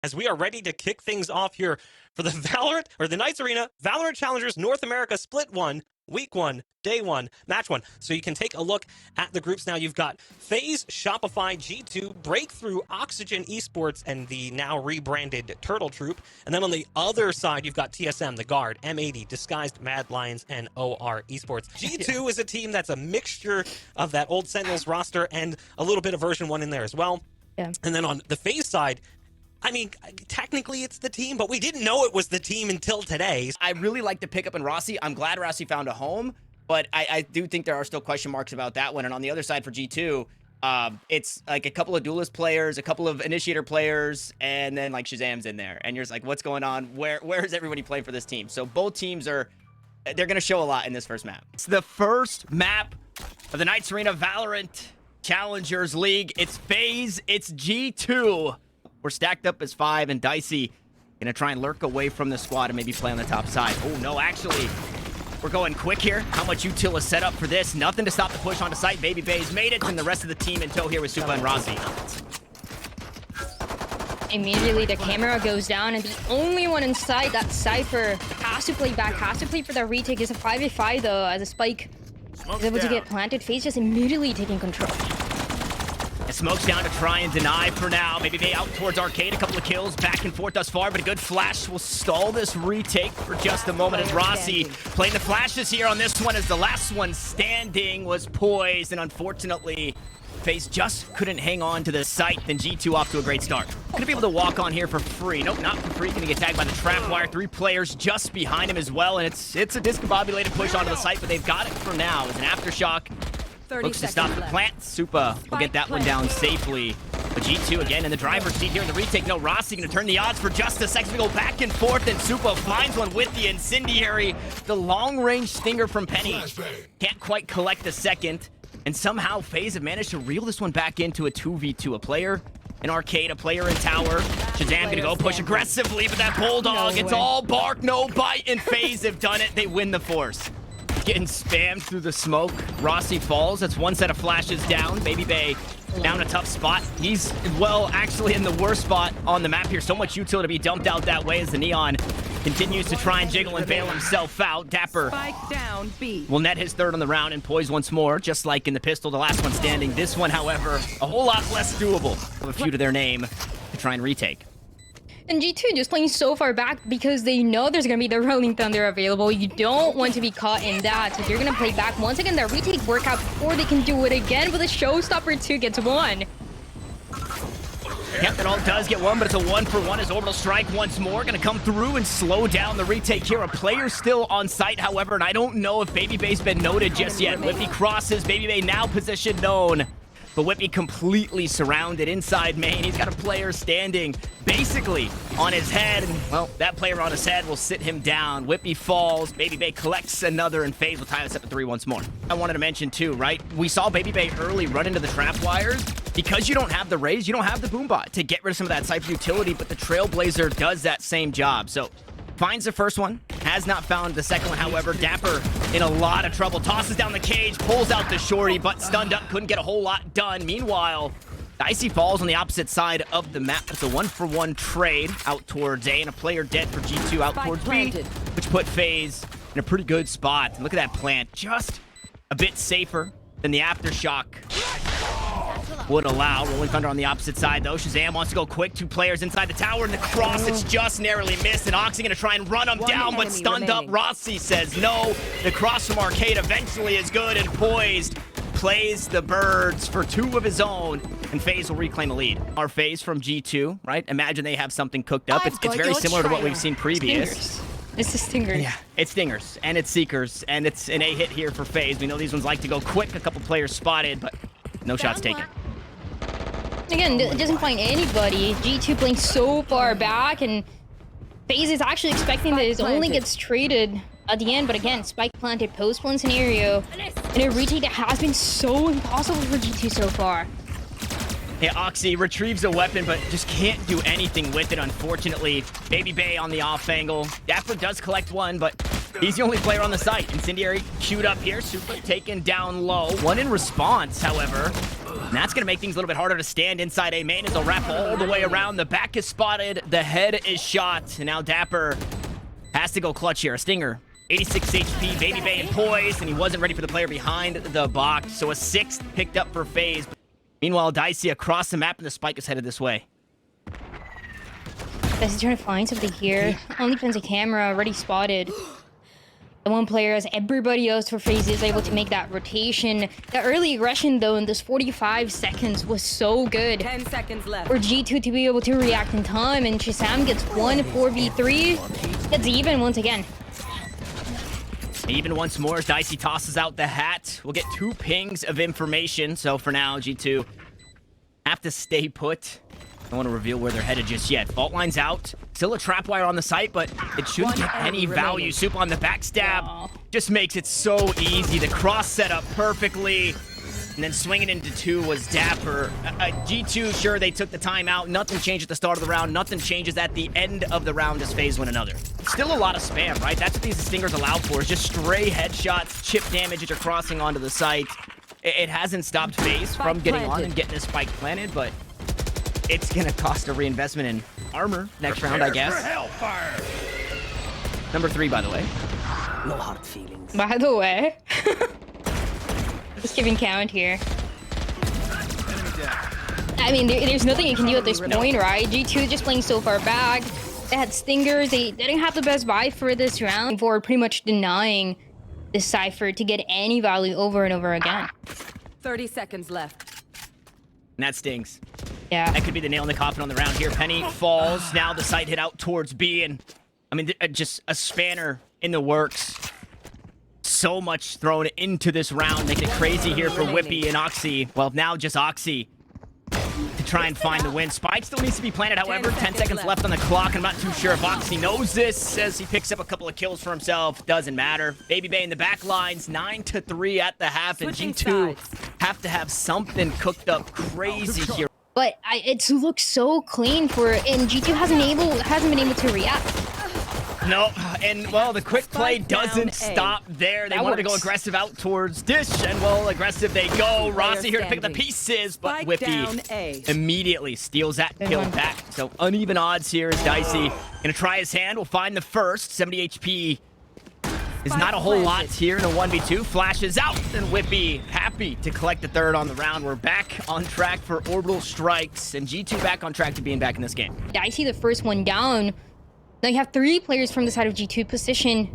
as we are ready to kick things off here for the Valorant, or the Knights Arena, Valorant Challengers North America Split 1, Week 1, Day 1, Match 1. So you can take a look at the groups now. You've got FaZe, Shopify, G2, Breakthrough, Oxygen Esports, and the now rebranded Turtle Troop. And then on the other side, you've got TSM, The Guard, M80, Disguised Mad Lions, and OR Esports. G2 is a team that's a mixture of that old Sentinels roster and a little bit of version 1 in there as well. Yeah. And then on the FaZe side, I mean, technically it's the team, but we didn't know it was the team until today. I really like the pickup in Rossy. I'm glad Rossy found a home, but I do think there are still question marks about that one. And on the other side for G2, it's like a couple of duelist players, a couple of initiator players, and then like ShahZaM's in there. And you're just like, what's going on? Where is everybody playing for this team? So both teams they're going to show a lot in this first map. It's the first map of the Knights Arena Valorant Challengers League. It's FaZe, it's G2. We're stacked up as 5, and Dicey gonna try and lurk away from the squad and maybe play on the top side. Oh, no, actually, we're going quick here. How much util is set up for this? Nothing to stop the push onto site. BABYBAY's made it, and the rest of the team in tow here with Supa and Rossy. Immediately the camera goes down, and the only one inside that Cypher has to play back, has to play for the retake. Is a 5v5 though, as a Spike is able to get planted. FaZe just immediately taking control. And Smoke's down to try and deny for now. BABYBAY out towards Arcade. A couple of kills back and forth thus far, but a good flash will stall this retake for just a moment as Rossy playing the flashes here on this one as the last one standing was poised, and unfortunately FaZe just couldn't hang on to the site. Then G2 off to a great start. Gonna be able to walk on here for free. Nope, not for free. Gonna get tagged by the trap wire. 3 players just behind him as well, and it's a discombobulated push onto the site, but they've got it for now. As an aftershock looks to stop the plant. Supa will get that one down safely. But G2 again in the driver's seat here in the retake. No, Rossy going to turn the odds for just a second. We go back and forth, and Supa finds one with the incendiary. The long-range stinger from Penny. Can't quite collect the second. And somehow FaZe have managed to reel this one back into a 2v2. A player in Arcade, a player in Tower. ShahZaM going to go push aggressively, but that Bulldog, it's all bark, no bite, and FaZe have done it. They win the force. Getting spammed through the smoke. Rossy falls. That's one set of flashes down. BABYBAY down a tough spot. He's, well, actually in the worst spot on the map here. So much utility to be dumped out that way as the Neon continues to try and jiggle and bail himself out. dapr Down, B. will net his third on the round and poise once more, just like in the pistol, the last one standing. This one, however, a whole lot less doable. Have a few to their name to try and retake. And G2 just playing so far back because they know there's gonna be the Rolling Thunder available. You don't want to be caught in that, so they're gonna play back. Once again, the retake workout before they can do it again, but the Showstopper 2 gets 1. Yep, it all does get 1, but it's a 1-for-1 as Orbital Strike once more. Gonna come through and slow down the retake here. A player still on site, however, and I don't know if BABYBAY's been noted just yet. Wippie crosses, BABYBAY now position known. But Wippie completely surrounded inside main. He's got a player standing basically on his head. And, well, that player on his head will sit him down. Wippie falls. BABYBAY collects another, and FaZe will tie this up at 3 once more. I wanted to mention, too, right? We saw BABYBAY early run into the trap wires. Because you don't have the raise, you don't have the boombot to get rid of some of that Cypher utility, but the Trailblazer does that same job. So finds the first one, has not found the second one. However, dapr in a lot of trouble. Tosses down the cage, pulls out the shorty, but stunned up, couldn't get a whole lot done. Meanwhile, Dicey falls on the opposite side of the map. It's a 1-for-1 trade out towards A, and a player dead for G2 out towards B, which put FaZe in a pretty good spot. And look at that plant, just a bit safer than the aftershock would allow. Rolling Thunder on the opposite side, though. ShahZaM wants to go quick. 2 players inside the tower, and the cross, it's just narrowly missed. And Oxy gonna try and run him down, but stunned up. Rossy says no. The cross from Arcade eventually is good, and poised plays the birds for 2 of his own, and FaZe will reclaim a lead. Our FaZe from G2, right? Imagine they have something cooked up. It's very similar to what we've seen previous. Stingers. It's the Stingers. Yeah, it's Stingers, and it's Seekers, and it's an A hit here for FaZe. We know these ones like to go quick. A couple players spotted, but no shots taken. Again, it doesn't find anybody. G2 playing so far back, and FaZe is actually expecting that it only gets traded at the end. But again, Spike planted post-1 scenario, and a retake that has been so impossible for G2 so far. Yeah, Oxy retrieves a weapon, but just can't do anything with it, unfortunately. BABYBAY on the off angle. dapr does collect 1, but he's the only player on the site. Incendiary queued up here. Super taken down low. 1 in response, however. And that's going to make things a little bit harder to stand inside A main as they'll wrap all the way around. The back is spotted. The head is shot. And now dapr has to go clutch here. A stinger. 86 HP, BABYBAY and poised, and he wasn't ready for the player behind the box. So a 6th picked up for FaZe. Meanwhile, dicey across the map, and the spike is headed this way. Guys, he's trying to find something here. Only depends on camera, already spotted. The one player, as everybody else for FaZe, is able to make that rotation. The early aggression, though, in this 45 seconds was so good. 10 seconds left. For G2 to be able to react in time, and ShahZaM gets 4v3. Gets even once again. Even once more as dicey tosses out the hat. We'll get 2 pings of information. So for now, G2 have to stay put. Don't want to reveal where they're headed just yet. Fault line's out. Still a trap wire on the site, but it shouldn't get any value. Soup on the backstab just makes it so easy. The cross set up perfectly. And then swinging into 2 was dapr. G2, sure, they took the time out. Nothing changed at the start of the round. Nothing changes at the end of the round as FaZe win another. Still a lot of spam, right? That's what these stingers allow for, is just stray headshots, chip damage as you're crossing onto the site. It hasn't stopped FaZe from getting on and getting a spike planted, but it's going to cost a reinvestment in armor next round, I guess. Number 3, by the way. No hard feelings. By the way. Just giving count here. I mean, there's nothing you can do at this point, right? G2 just playing so far back. They had stingers. They didn't have the best buy for this round. For pretty much denying the Cypher to get any value over and over again. 30 seconds left. And that stings. Yeah. That could be the nail in the coffin on the round here. Penny falls. Now the site hit out towards B. And, I mean, just a spanner in the works. So much thrown into this round, making it crazy here for Wippie and Oxy. Well, now just Oxy to try and find the win. Spike still needs to be planted, however. 10 seconds left on the clock. I'm not too sure if Oxy knows this. Says he picks up a couple of kills for himself. Doesn't matter. BABYBAY in the back lines, 9-3 at the half, and G2 have to have something cooked up crazy here. But it looks so clean for it, and G2 hasn't been able to react. No, and well, the quick play doesn't stop there. They wanted to go aggressive out towards Dish, and well, aggressive they go. Rossy here to pick up the pieces, but Wippie immediately steals that kill back. So uneven odds here as dicey gonna try his hand. We'll find the first. 70 HP is not a whole lot here in a 1v2. Flashes out, and Wippie happy to collect the 3rd on the round. We're back on track for orbital strikes, and G2 back on track to being back in this game. Dicey the first one down. Now you have 3 players from the side of G2 position.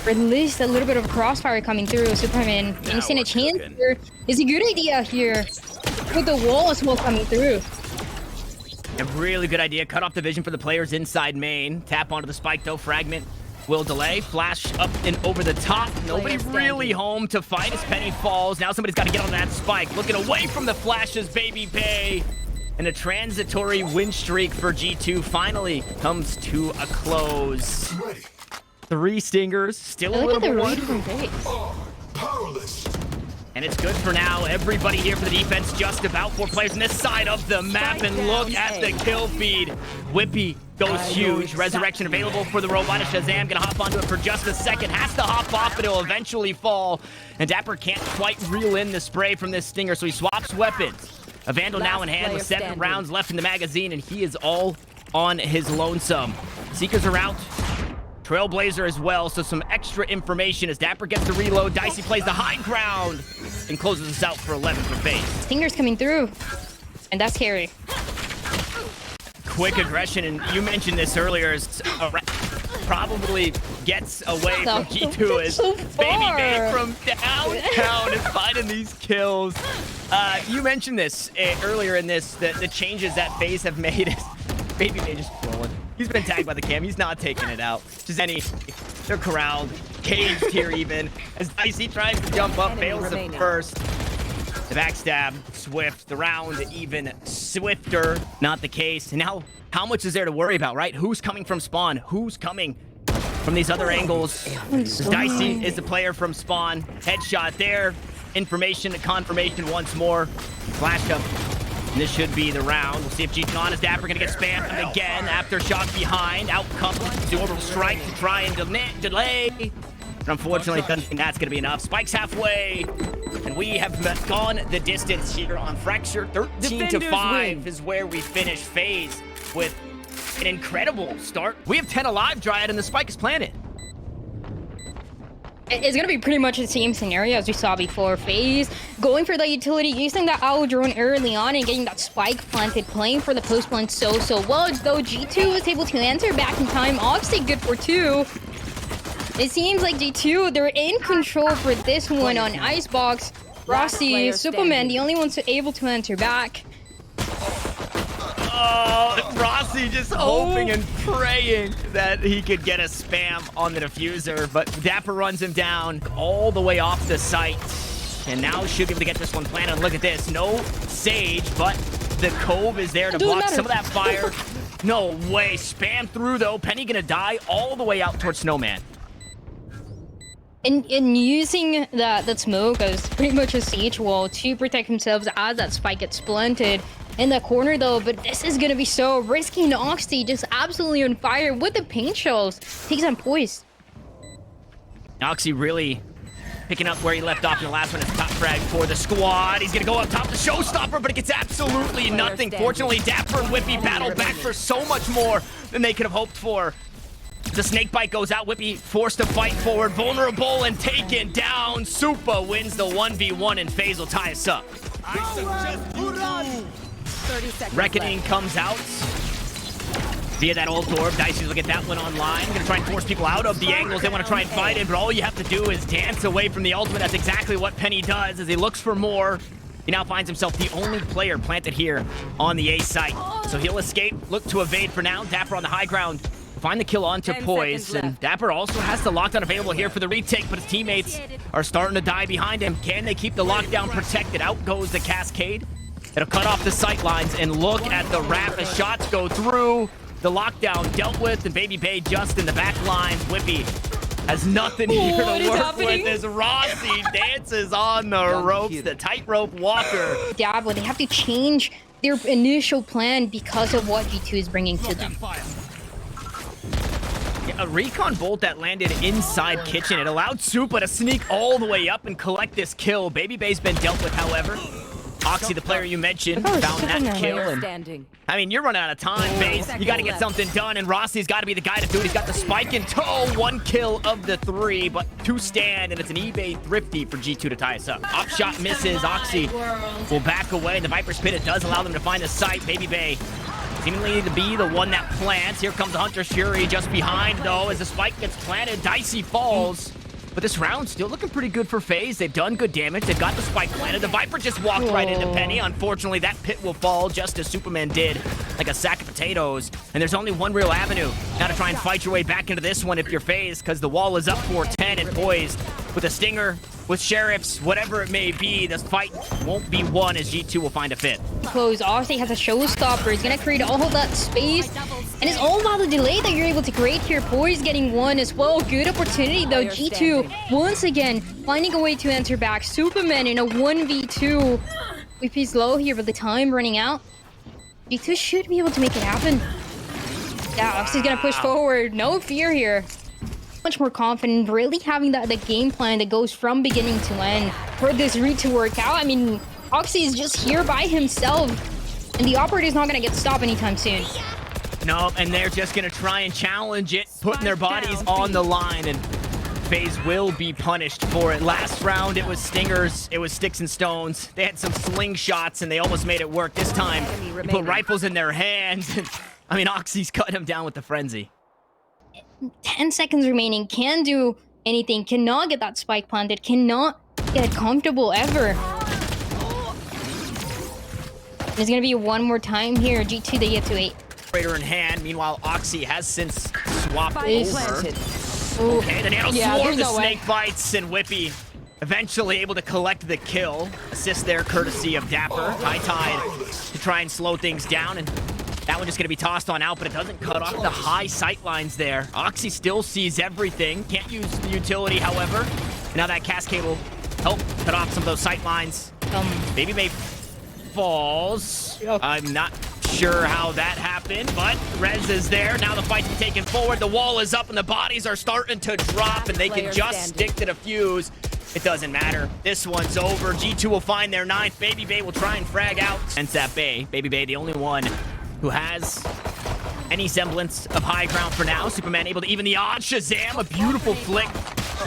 Or at least a little bit of a crossfire coming through. Supamen, and he's in a chance here. Is a good idea here. With the wall as well coming through. A really good idea. Cut off the vision for the players inside main. Tap onto the spike though. Fragment will delay. Flash up and over the top. Nobody really home to fight as Penny falls. Now somebody's got to get on that spike. Looking away from the flashes, BABYBAY. And a transitory win streak for G2 finally comes to a close. 3 stingers, still a little bit one. And it's good for now. Everybody here for the defense, just about 4 players on this side of the map. And look at the kill feed. Wippie goes huge. Resurrection available for the robot. ShahZaM gonna hop onto it for just a second. Has to hop off, but it'll eventually fall. And dapr can't quite reel in the spray from this stinger, so he swaps weapons. A Vandal now in hand with 7 rounds left in the magazine, and he is all on his lonesome. Seekers are out. Trailblazer as well, so some extra information as dapr gets the reload. Dicey plays the high ground and closes us out for 11 for FaZe. Stinger's coming through, and that's scary. Quick aggression, and you mentioned this earlier, as probably gets away from G2 as BABYBAY from downtown is finding these kills. You mentioned this earlier in this, the changes that FaZe have made. BABYBAY just rolling. He's been tagged by the cam. He's not taking it out. They're corralled, caged here even. As Dicey tries to jump up, fails the first. The backstab, swift. The round even swifter. Not the case. And now, how much is there to worry about, right? Who's coming from spawn? Who's coming from these other angles? Dicey is the player from spawn. Headshot there. Information and confirmation once more. Flash up. And this should be the round. We'll see if G2 is dapr gonna get spammed again after shot behind. Out comes the orbital strike to try and delay. And unfortunately, doesn't think that's going to be enough. Spike's halfway. And we have gone the distance here on Fracture. 13-5 is where we finish FaZe with an incredible start. We have 10 alive, Dryad, and the spike is planted. It's gonna be pretty much the same scenario as we saw before. FaZe going for the utility, using that owl drone early on and getting that spike planted, playing for the post plant so well, though G2 was able to answer back in time. Obviously good for 2. It seems like G2, they're in control for this one on Icebox. Rossy, Supamen, the only ones able to answer back. Oh, Rossy just hoping and praying that he could get a spam on the diffuser, but dapr runs him down all the way off the site. And now should be able to get this one planted. Look at this, no Sage, but the Cove is there to block some of that fire. No way, spam through though. Penny gonna die all the way out towards Snowman. In using that smoke as pretty much a siege wall to protect themselves as that spike gets planted in the corner though, but this is gonna be so risky. Noxy just absolutely on fire with the paint shells. Takes on Poised. Noxy really picking up where he left off in the last one. It's top frag for the squad. He's gonna go up top the showstopper, but it gets absolutely nothing. Fortunately, dapr and wippie battle back for so much more than they could have hoped for. The snake bite goes out. Wippie forced to fight forward. Vulnerable and taken down. Supa wins the 1v1 and FaZe will tie us up. 30 seconds Reckoning left. comes out via that old orb. Dicey will get that one online. Gonna try and force people out of the angles they want to try and fight in, but all you have to do is dance away from the ultimate. That's exactly what Penny does as he looks for more. He now finds himself the only player planted here on the A site. So he'll escape, look to evade for now. dapr on the high ground. Find the kill onto 10 Poised, seconds and dapr also has the lockdown available here for the retake, but his teammates are starting to die behind him. Can they keep the lockdown protected? Out goes the Cascade. It'll cut off the sight lines, and look at the wrap as shots go through. The lockdown dealt with, and BABYBAY just in the back lines. Wippie has nothing here to work with as Rossy dances on the ropes, the tightrope walker. Dabble, they have to change their initial plan because of what G2 is bringing to them. A recon bolt that landed inside kitchen. It allowed Supa to sneak all the way up and collect this kill. BABYBAY's been dealt with, however. Oxy, the player you mentioned, found that kill. And, I mean, you're running out of time, FaZe. You got to get something done, and Rossy's got to be the guy to do it. He's got the spike in tow. 1 kill of the 3, but 2 stand, and it's an eBay thrifty for G2 to tie us up. Op shot misses. Oxy will back away. The Viper's Pit, it does allow them to find the site. BABYBAY seemingly to be the one that plants. Here comes the Hunter's Fury just behind, though, as the spike gets planted. Dicey falls. But this round's still looking pretty good for FaZe. They've done good damage. They've got the spike planted. The Viper just walked right into Penny. Unfortunately, that pit will fall just as Supamen did, like a sack of potatoes. And there's only one real avenue. Now to try and fight your way back into this one if you're FaZe, because the wall is up for 10 and Poised. With a stinger, with sheriffs, whatever it may be, this fight won't be won as G2 will find a fit. Close. Obviously has a showstopper. He's gonna create all of that space. And it's all about the delay that you're able to create here. Poised getting 1 as well. Good opportunity though. G2 once again finding a way to enter back. Supamen in a 1v2. Wippie's low here, but the time running out. G2 should be able to make it happen. Yeah, Oxy's gonna push forward. No fear here. Much more confident, really having the game plan that goes from beginning to end for this route to work out. I mean, Oxy is just here by himself, and the operator's not gonna get stopped anytime soon. No, and they're just gonna try and challenge it, putting their bodies on the line, and FaZe will be punished for it. Last round, it was stingers, it was sticks and stones. They had some slingshots, and they almost made it work. This time, they put rifles in their hands. I mean, Oxy's cut him down with the frenzy. 10 seconds remaining, can't do anything, cannot get that spike planted, cannot get comfortable ever. There's gonna be one more time here. G2, they get to 8. Operator in hand. Meanwhile, Oxy has since swapped over. Ooh. Okay, the nano swarm, the snake bites, and Wippie eventually able to collect the kill. Assist there, courtesy of dapr. High Tide to try and slow things down, and that one just gonna be tossed on out, but it doesn't cut off the high sight lines there. Oxy still sees everything. Can't use the utility, however. And now that Cascade will help cut off some of those sight lines. BABYBAY falls. I'm not sure how that happened, but Rez is there. Now the fight's taken forward. The wall is up and the bodies are starting to drop, and they can just stick to the fuse. It doesn't matter. This one's over. G2 will find their 9th. BABYBAY will try and frag out. And that Bay. BABYBAY, the only one who has any semblance of high ground for now. Supamen able to even the odds. ShahZaM, a beautiful flick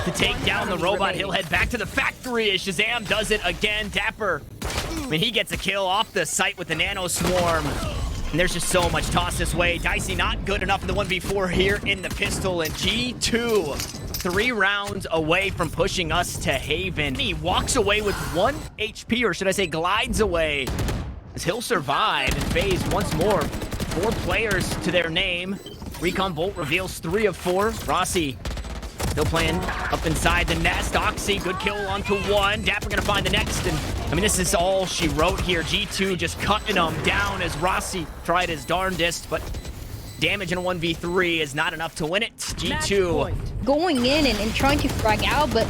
to take down the robot. He'll head back to the factory as ShahZaM does it again. dapr, I mean, he gets a kill off the site with the nano swarm. And there's just so much toss this way. Dicey not good enough in the 1v4 here in the pistol. And G2, 3 rounds away from pushing us to Haven. He walks away with 1 HP, or should I say glides away, as he'll survive. And FaZe once more, 4 players to their name. Recon Bolt reveals 3 of 4. Rossy still playing up inside the nest. Oxy, good kill onto 1. dapr gonna find the next, and I mean, this is all she wrote here. G2 just cutting them down as Rossy tried his darndest, but damage in a 1v3 is not enough to win it. G2 going in and trying to frag out, but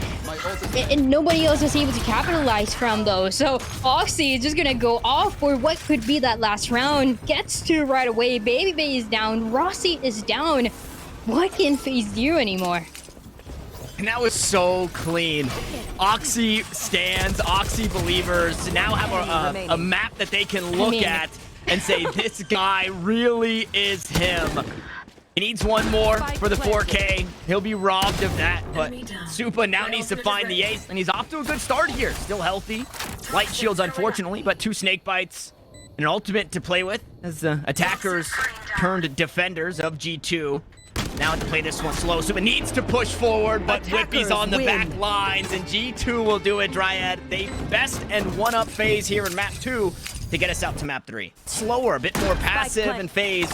and nobody else is able to capitalize from those. So Oxy is just gonna go off for what could be that last round. Gets to right away. BABYBAY is down. Rossy is down. What can FaZe do anymore? And that was so clean. Oxy stands, Oxy believers now have a map that they can look at and say, this guy really is him. He needs one more for the 4K. He'll be robbed of that, but Supa now needs to find the ace, and he's off to a good start here. Still healthy. Light shields, unfortunately, but 2 snake bites. An ultimate to play with as the attackers turned defenders of G2. Now to play this one slow. Supa needs to push forward, but Whippy's on the back lines, and G2 will do it. Dryad, they best and one-up FaZe here in map 2 to get us out to map 3. Slower, a bit more passive, and FaZe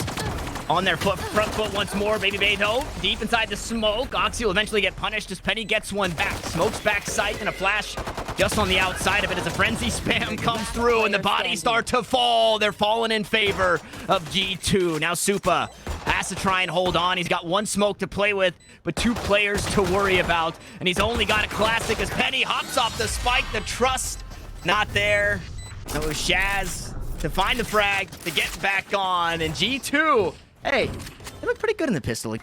on their front foot once more. BABYBAY, though, deep inside the smoke. Oxy will eventually get punished as Penny gets one back. Smokes back sight and a flash just on the outside of it as a frenzy spam comes through and the bodies start to fall. They're falling in favor of G2. Now Supa has to try and hold on. He's got 1 smoke to play with, but 2 players to worry about. And he's only got a classic as Penny hops off the spike. The trust not there. So it was Shaz to find the frag, to get back on. And G2, hey, they look pretty good in the pistol.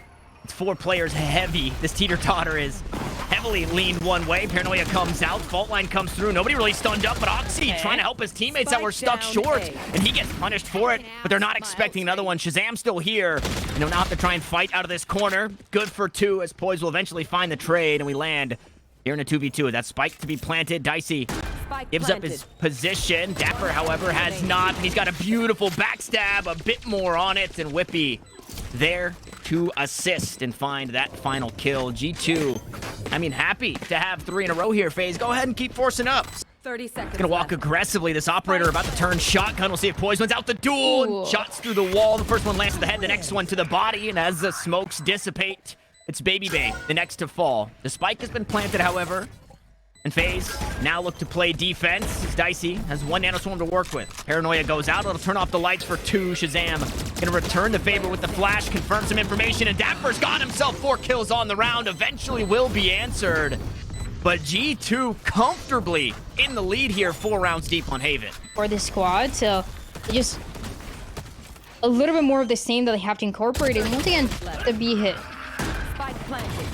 It's 4 players heavy. This teeter-totter is heavily leaned one way. Paranoia comes out. Fault line comes through. Nobody really stunned up, but Oxy trying to help his teammates that were stuck short. And he gets punished for it, but they're not expecting another one. ShahZaM still here. And they'll now have to try and fight out of this corner. Good for 2 as Poise will eventually find the trade, and we land here in a 2v2. That spike to be planted. Dicey gives up his position. dapr, however, has not. And he's got a beautiful backstab, a bit more on it, and Whippy there to assist and find that final kill. G2, I mean, happy to have 3 in a row here, FaZe. Go ahead and keep forcing up. 30 seconds. Gonna walk aggressively. This operator about to turn shotgun. We'll see if Poise wins out the duel. Shots through the wall. The first one lands to the head, the next one to the body. And as the smokes dissipate, it's BABYBAY, the next to fall. The spike has been planted, however. And FaZe now look to play defense. Dicey has 1 nanoswarm to work with. Paranoia goes out. It'll turn off the lights for 2. ShahZaM gonna return the favor with the flash, confirm some information, and dapr's got himself 4 kills on the round. Eventually will be answered. But G2 comfortably in the lead here, 4 rounds deep on Haven. For this squad, so just a little bit more of the same that they have to incorporate. And once again, the B hit. Spike planted.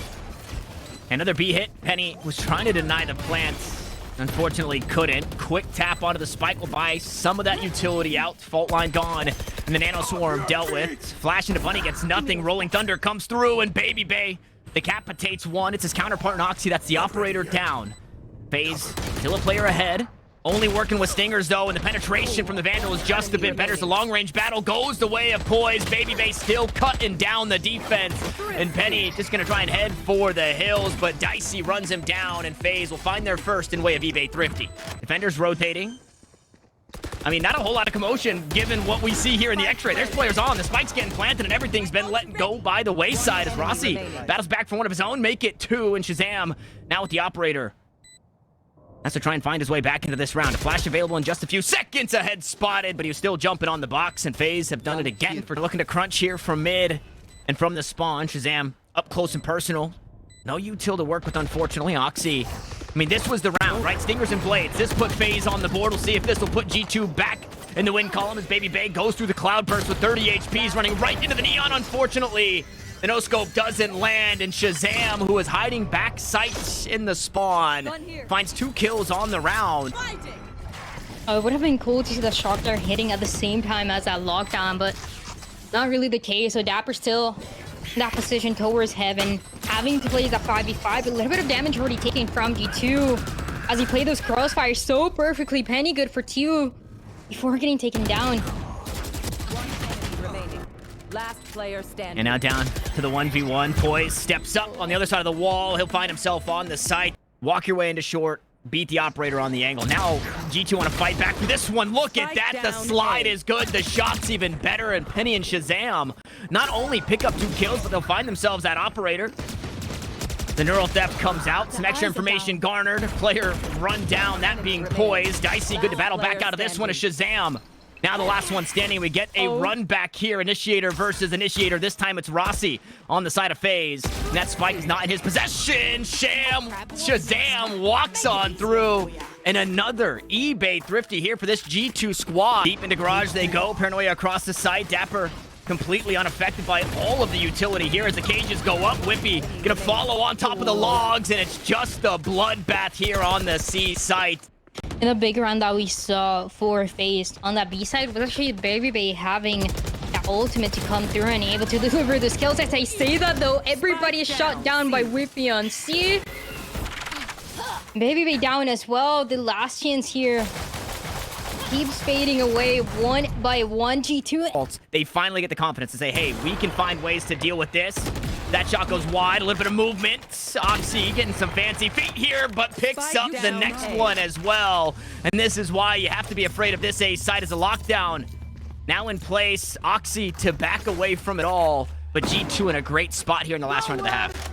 Another B hit. Penny was trying to deny the plants. Unfortunately couldn't. Quick tap onto the spike will buy some of that utility out. Fault line gone. And the nano swarm dealt with. Flash into Bunny gets nothing. Rolling Thunder comes through and BABYBAY decapitates 1. It's his counterpart in Oxy. That's the operator down. FaZe still a player ahead. Only working with stingers, though, and the penetration from the Vandal is just a bit better. As the long-range battle goes the way of Poise. BABYBAY still cutting down the defense. And Penny just going to try and head for the hills, but Dicey runs him down, and FaZe will find their first in way of eBay Thrifty. Defenders rotating. I mean, not a whole lot of commotion given what we see here in the X-ray. There's players on. The spike's getting planted, and everything's been let go by the wayside as Rossy battles back for one of his own. Make it 2, and ShahZaM now with the operator. Has to try and find his way back into this round. A flash available in just a few seconds. Ahead spotted, but he was still jumping on the box, and FaZe have done it again for looking to crunch here from mid and from the spawn. ShahZaM up close and personal. No util to work with, unfortunately. Oxy. I mean, this was the round, right? Stingers and blades. This put FaZe on the board. We'll see if this will put G2 back in the win column as BABYBAY goes through the cloud burst with 30 HPs, running right into the neon. Unfortunately, the no-scope doesn't land, and ShahZaM, who is hiding back sight in the spawn, finds 2 kills on the round. It would have been cool to see the shot there hitting at the same time as that lockdown, but not really the case. So dapr still in that position towards heaven, having to play the 5v5. A little bit of damage already taken from G2 as he played those crossfires so perfectly. Penny good for 2 before getting taken down. Last player standing. And now down to the 1v1. Poise steps up on the other side of the wall. He'll find himself on the site. Walk your way into short. Beat the operator on the angle. Now G2 want to fight back for this one. Look at that. The slide is good. The shot's even better. And Penny and ShahZaM not only pick up 2 kills, but they'll find themselves at operator. The neural theft comes out. Some extra information garnered. Player run down. That being Poised. Dicey good to battle back out of this one is ShahZaM. Now the last one standing. We get a run back here. Initiator versus Initiator. This time it's Rossy on the side of FaZe. And that spike is not in his possession. ShahZaM walks on through. And another eBay thrifty here for this G2 squad. Deep into garage they go. Paranoia across the site. dapr completely unaffected by all of the utility here as the cages go up. Wippie gonna follow on top of the logs. And it's just a bloodbath here on the C site. And the big round that we saw for FaZe on that B side was actually BABYBAY having that ultimate to come through and able to deliver the skills. As I say that though, everybody is shot down by Wippie on C. BABYBAY down as well. The last chance here keeps fading away one by one. G2. They finally get the confidence to say, hey, we can find ways to deal with this. That shot goes wide, a little bit of movement. Oxy getting some fancy feet here, but picks up the next one as well. And this is why you have to be afraid of this A side as a lockdown. Now in place, Oxy to back away from it all, but G2 in a great spot here in the last round of the half.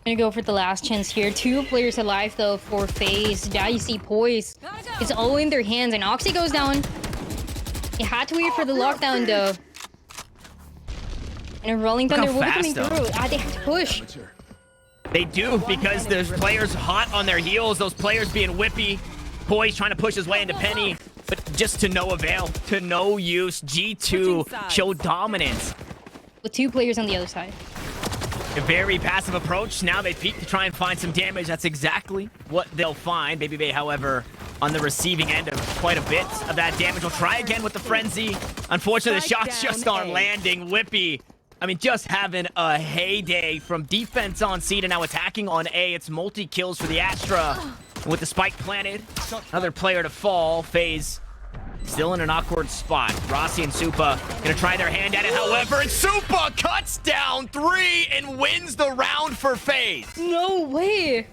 Gonna go for the last chance here. 2 players alive though for FaZe. Dicey, Poise. It's all in their hands, and Oxy goes down. You had to wait for the lockdown though. And a rolling thunder will be coming through. They have to push. They do, because there's players hot on their heels. Those players being Wippie. Poise trying to push his way into Penny, but just to no avail, to no use. G2 show dominance. With 2 players on the other side. A very passive approach. Now they peek to try and find some damage. That's exactly what they'll find. BABYBAY, however, on the receiving end of quite a bit of that damage. Will try again with the frenzy. Unfortunately, the shots just aren't landing. Wippie, I mean, just having a heyday from defense on C to now attacking on A. It's multi-kills for the Astra. With the spike planted, another player to fall. FaZe still in an awkward spot. Rossy and Supa gonna try their hand at it, however, and Supa cuts down 3 and wins the round for FaZe. No way.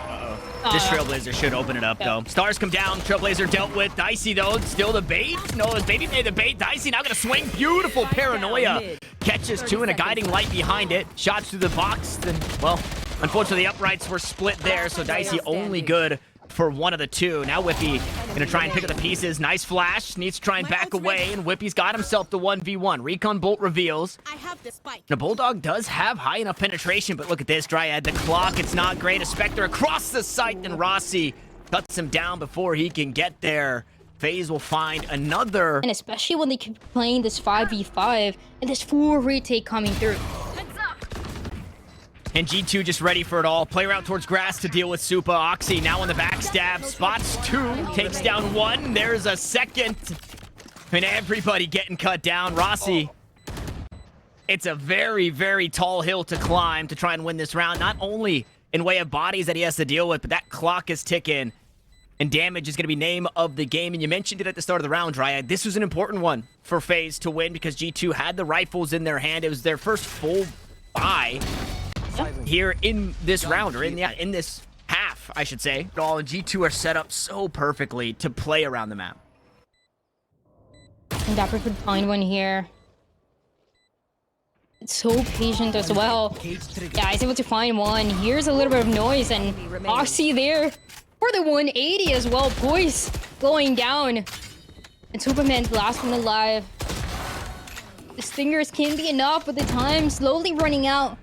This Trailblazer should open it up, though. Stars come down. Trailblazer dealt with. Dicey, though, still the bait. No, it's BABYBAY the bait. Dicey now gonna swing. Beautiful Paranoia. Catches 2 and a guiding light behind it. Shots through the box. Then, well, unfortunately, the uprights were split there, so Dicey only good for 1 of the 2. Now Wippie gonna try and pick up the pieces. Nice flash. Needs to try and back away, and Whippie's got himself the 1v1. Recon Bolt reveals. I have the spike. The Bulldog does have high enough penetration, but look at this, Dryad. The clock, it's not great. A Spectre across the site, and Rossy cuts him down before he can get there. FaZe will find another. And especially when they keep playing this 5v5 and this full retake coming through. And G2 just ready for it all. Player out towards grass to deal with Supa. Oxy now on the backstab. Spots 2. Takes down 1. There's a second. And everybody getting cut down. Rossy. It's a very, very tall hill to climb to try and win this round. Not only in way of bodies that he has to deal with, but that clock is ticking. And damage is going to be name of the game. And you mentioned it at the start of the round, Dryad. This was an important one for FaZe to win because G2 had the rifles in their hand. It was their first full buy here in this round, or in this half, I should say. All G2 are set up so perfectly to play around the map. And dapr could find one here. It's so patient as well. Yeah, he's able to find one. Here's a little bit of noise, and Oxy there for the 180 as well. Poise going down. And supamen, the last one alive. The stingers can be enough, but the time slowly running out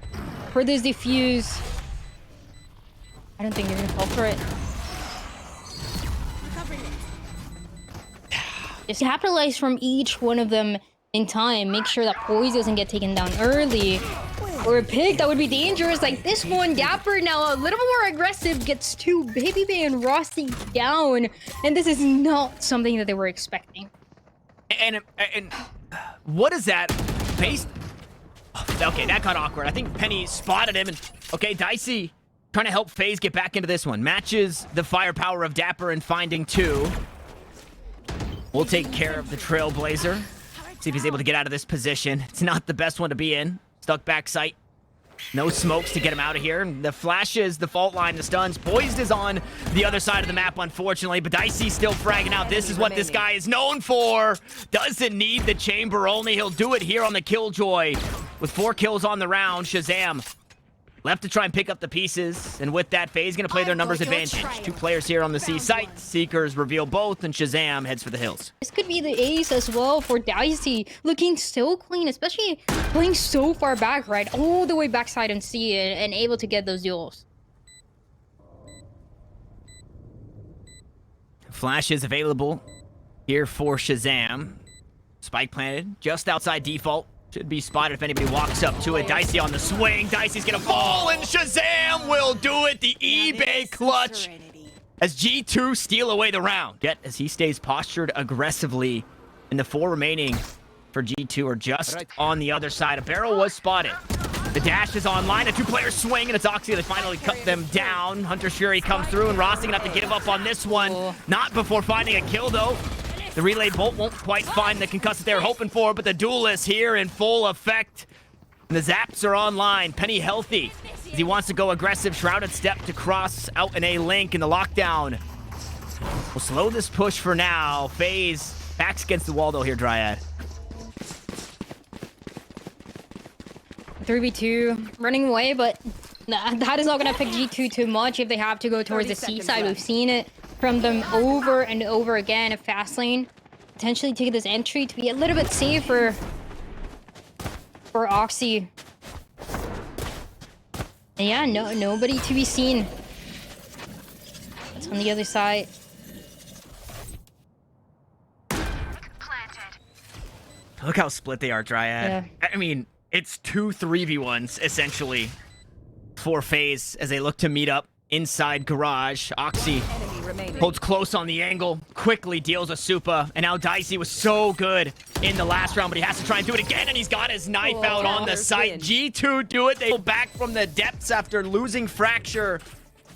for this defuse. I don't think they're gonna fall for it. Just capitalize from each one of them in time. Make sure that Poise doesn't get taken down early. Or a pick that would be dangerous. Like this one, dapr now a little more aggressive, gets two BABYBAY and Rossy down. And this is not something that they were expecting. And what is that? Based... Okay, that got awkward. I think Penny spotted him. And okay, Dicey trying to help FaZe get back into this one. Matches the firepower of dapr in finding two. We'll take care of the Trailblazer. See if he's able to get out of this position. It's not the best one to be in. Stuck back sight. No smokes to get him out of here. The flashes, the fault line, the stuns. Poised is on the other side of the map, unfortunately, but Dicey still fragging out. This is what this guy is known for. Doesn't need the chamber only. He'll do it here on the Killjoy. With 4 kills on the round, ShahZaM left to try and pick up the pieces. And with that, FaZe going to play their numbers advantage. 2 players here on the C site. Seekers reveal both, and ShahZaM heads for the hills. This could be the ace as well for Dicey. Looking so clean, especially playing so far back, right? All the way backside and C and able to get those duels. Flash is available here for ShahZaM. Spike planted just outside default. Should be spotted if anybody walks up to it. Dicey on the swing. Dicey's gonna fall, and ShahZaM will do it. The eBay clutch as G2 steal away the round. Yet as he stays postured aggressively, and the 4 remaining for G2 are just on the other side. A barrel was spotted. The dash is online. A 2-player swing, and it's Oxy that finally cut them down. Hunter's Fury comes through, and Rossy gonna have to give up on this one. Not before finding a kill, though. The relay bolt won't quite find the concussant they were hoping for, but the duel is here in full effect. And the zaps are online. Penny healthy as he wants to go aggressive. Shrouded step to cross out in a link in the lockdown. We'll slow this push for now. FaZe backs against the wall, though, here, Dryad. 3v2 running away, but that is not going to affect G2 too much if they have to go towards the C side. We've seen it from them over and over again. A fast lane potentially taking this entry to be a little bit safer for Oxy. And yeah, nobody to be seen. That's on the other side. Look how split they are, Dryad. Yeah. I mean, it's 2 3v1s essentially for FaZe as they look to meet up inside garage. Oxy holds close on the angle, quickly deals a super, and now Dicey was so good in the last round, but he has to try and do it again, and he's got his knife out on the site. G2 do it. They go back from the depths after losing Fracture,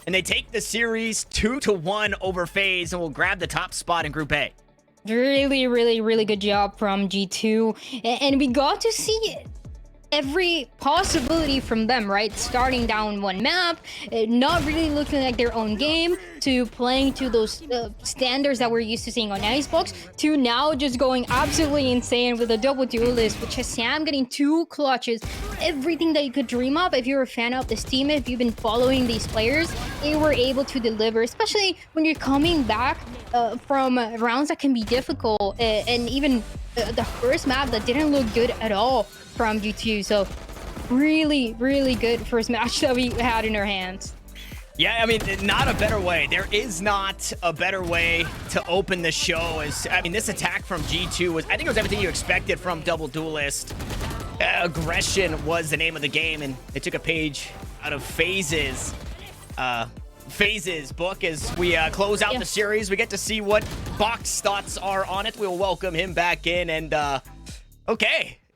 and they take the series 2-1 over FaZe, and will grab the top spot in Group A. Really good job from G2, and we got to see every possibility from them, right? Starting down one map, not really looking like their own game, to playing to those standards that we're used to seeing on Icebox, to now just going absolutely insane with a double duelist, with ShahZaM getting 2 clutches. Everything that you could dream of. If you're a fan of this team, if you've been following these players, they were able to deliver, especially when you're coming back from rounds that can be difficult, and even the first map that didn't look good at all from G2. So really good first match that we had in our hands. Yeah, I mean, not a better way. There is not a better way to open the show. I mean, this attack from G2 was, I think it was everything you expected from Double Duelist. Aggression was the name of the game, and they took a page out of FaZe's book as we close out the series. We get to see what Box thoughts are on it. We'll welcome him back in, and okay.